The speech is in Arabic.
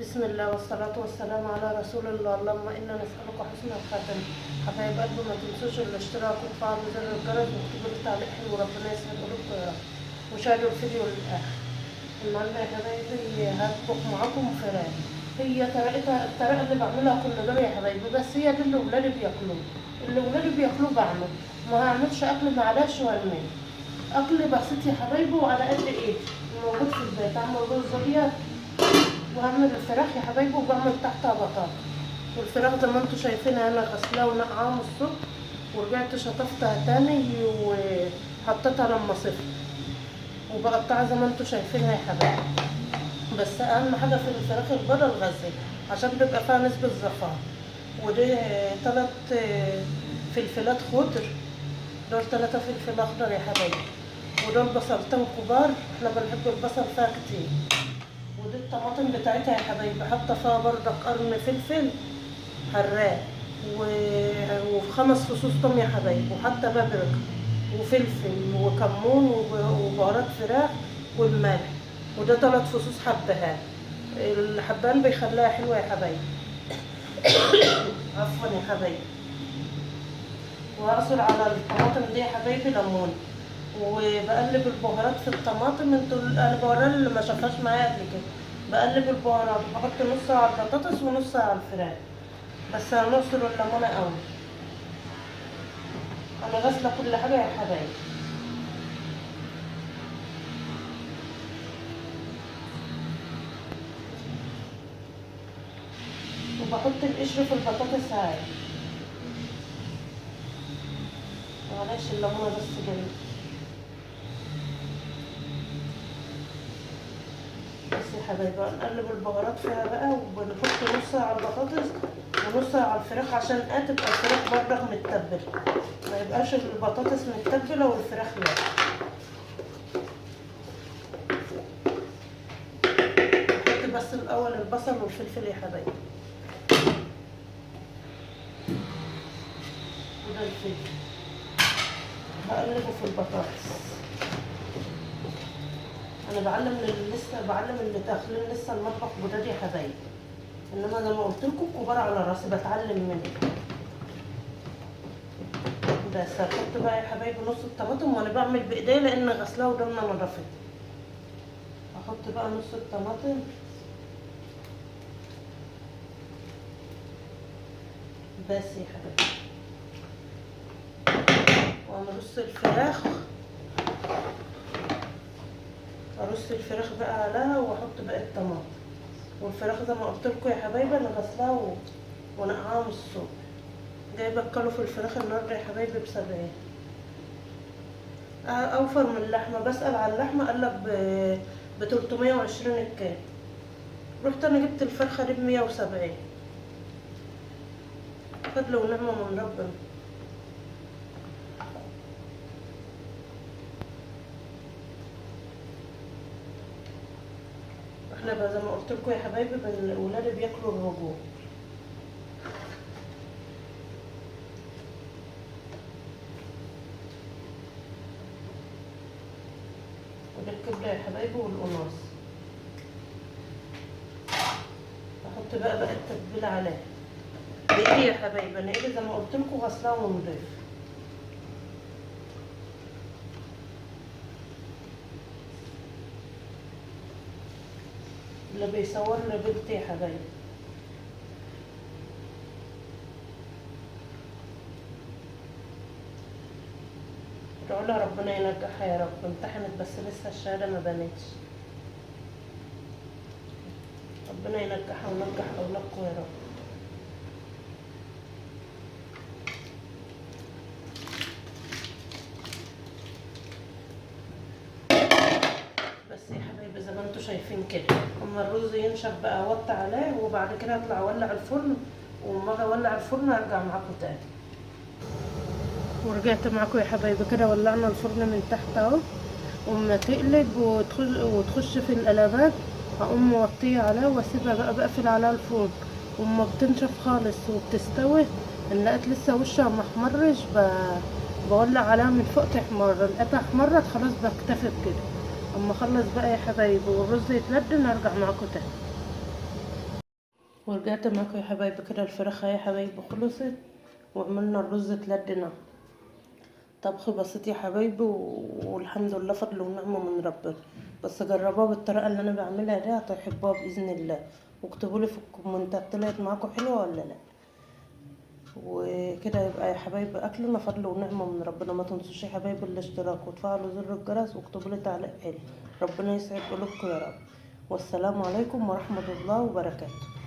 بسم الله والصلاة والسلام على رسول الله. اللهم إنا نسألك حسن الخاتم. حبايب قلبي ما تنسوش الاشتراك وتفعلوا زر الجرس واكتبوا لي تعليق حلو، ربنا يسعد قلوبكم يا رب. وشاهدوا الفيديو للآخر. النهارده يا حبايبي هطبخ معاكم فراخ. هي الطريقة اللي بعملها كل دول يا حبايبي، بس هي دي اللي ولادي بياكلوه. اللي ولادي بياكلوه بعمل. ما هعملش أكل معلش وارميه. أكل بسيط يا حبايبي وعلى قد إيه موجود في البيت. أعمل رز أبيض وهعمل الفراخ يا حبايبي، وبعمل تحتها بطاطا. والفراخ زي ما انتوا شايفينها انا غسلاها ونقعاها من الصبح، ورجعت شطفتها تاني وحطيتها لما صفت، وبقطعها زي ما انتوا شايفينها يا حبايبي. بس اهم حاجه في الفراخ البيضه الغسل، عشان بيبقى فيها نسبه زفاره. ودي 3 فلفلات خضر، دول 3 فلفل اخضر يا حبايبي، ودول بصلتين كبار، احنا بنحب البصل فيها كتير. ودي الطماطم بتاعتها يا حبايبي، حاطه فيها بردك قرن فلفل حراق و5 فصوص توم يا حبايبي، وحاطه بابريكا وفلفل وكمون وبهارات فراخ والملح. وده 3 فصوص حبهان. الحبهان بيخليها حلوه يا حبايبي. عفوا يا حبايبي. وهعصر على الطماطم دي يا حبايبي ليمون، وبقلب البهارات في الطماطم. انا بوريها اللي ما شافهاش معايا قبل كده. بقلب البهارات وبحط نص على البطاطس ونص على الفراخ، بس هنعصر الليمونه قوي. انا غاسله كل حاجه يا حبايبي. وبحط القشر في البطاطس عادي. معلش الليمونه بس جميل. بس يا حبايبي نقلب البهارات فيها بقى، وبنحط نص على البطاطس ونص على الفراخ، عشان تبقى الفراخ برضه متبله، ما يبقاش البطاطس متبله والفراخ لا. نحط بس الاول البصل والفلفل يا حبايبي، وده الفلفل هقلبه في البطاطس. انا بعلم اللي داخلين لسه المطبخ جداد يا حبايبي، انما زي ما قلت لكم كبار على راسي، بتعلم منهم. بس هحط بقى يا حبايبي نص الطماطم، وانا بعمل بايديا لان غسلاها ودمنا نضفتها. هحط بقى نص الطماطم، بس يا حبايبي. وهنرص الفراخ، ارص الفراخ بقى عليها، واحط بقى الطماطم والفراخ زي ما قلت لكم يا حبايبي. انا غسلاها ونقعاها من الصبح. جايبه الكيلو في الفراخ النهارده يا حبايبي ب70. اوفر من اللحمه. بسأل على اللحمه قال لك ب 320 الكيلو. رحت انا جبت الفرخه دي ب170. فضل ونعمه من ربنا. احنا بقى زي ما قلت لكم يا حبايبي ولادي بياكلوا الرجول. ودي الكبده يا حبايبي والقناص. احط بقى التتبيله عليها بايدي يا حبايبي. انا ايدي زي ما قلت لكم غسلاها ونضيف. اللي بيصور لي بنتي يا حبايبي. ادعوا لها ربنا ينجحها يا رب. امتحنت بس لسه الشهاده ما بانتش. ربنا ينجحها وينجح اولادكم يا رب. بس يا حبايبي زي ما انتوا شايفين كده، اما الرز ينشف بقى اوطي عليه، وبعد كده اطلع اولع الفرن. وما اجي اولع الفرن ارجع معاكم تاني. ورجعت معاكم يا حبايبي كده. ولعنا الفرن من تحت اهو. وما تقلب وتخش في القلبات، هقوم موطيه عليها واسيبها بقى، بقفل عليها الفرن. وما بتنشف خالص وبتستوي، ان لقيت لسه وشها محمرش بولع عليها من فوق تحمر. لقيتها احمرت خلاص بكتفي بكده. اما اخلص بقى يا حبايبي والرز يتلدن ارجع معاكم تاني. ورجعت معاكم يا حبايبي كده. الفراخ يا حبايبي خلصت، وعملنا الرز تلدنا طبخ بسيط يا حبايبي، والحمد لله فضل ونعمة من ربنا. بس جربوها بالطريقة اللي انا بعملها دي هتحبوها بإذن الله، واكتبولي في الكومنتات طلعت معاكم حلوة ولا لا. وكده يبقى يا حبايبي اكلنا فضل ونعمة من ربنا. ما تنسوش يا حبايبي الاشتراك وتفعلوا زر الجرس واكتبولي تعليق حلو. ربنا يسعد قلوبكم يا رب. والسلام عليكم ورحمة الله وبركاته.